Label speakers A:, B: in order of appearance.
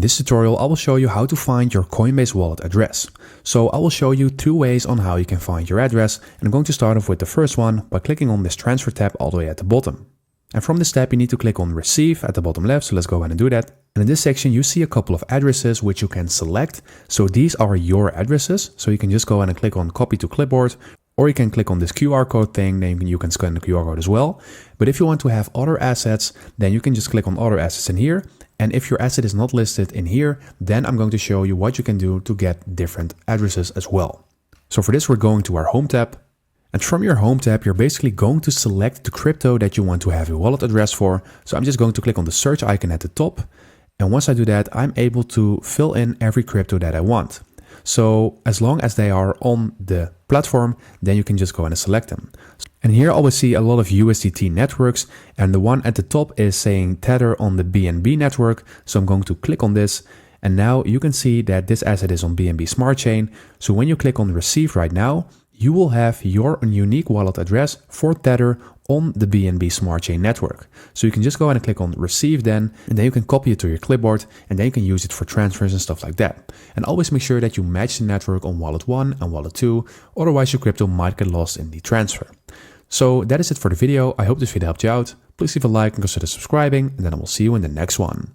A: In this tutorial, I will show you how to find your Coinbase wallet address. So I will show you two ways on how you can find your address, and I'm going to start off with the first one by clicking on this transfer tab all the way at the bottom. And from this tab, you need to click on receive at the bottom left, so let's go ahead and do that. And in this section, you see a couple of addresses which you can select. So these are your addresses, so you can just go ahead and click on copy to clipboard, or you can click on this QR code thing, then you can scan the QR code as well. But if you want to have other assets, then you can just click on other assets in here. And if your asset is not listed in here, then I'm going to show you what you can do to get different addresses as well. So for this, we're going to our home tab. And from your home tab, you're basically going to select the crypto that you want to have your wallet address for. So I'm just going to click on the search icon at the top. And once I do that, I'm able to fill in every crypto that I want. So as long as they are on the platform, then you can just go and select them. And here I always see a lot of USDT networks, and the one at the top is saying Tether on the BNB network. So I'm going to click on this, and now you can see that this asset is on BNB Smart Chain. So when you click on receive right now, you will have your unique wallet address for Tether on the BNB Smart Chain network. So you can just go ahead and click on receive then, and then you can copy it to your clipboard, and then you can use it for transfers and stuff like that. And always make sure that you match the network on wallet 1 and wallet 2, otherwise your crypto might get lost in the transfer. So that is it for the video. I hope this video helped you out. Please leave a like and consider subscribing, and then I will see you in the next one.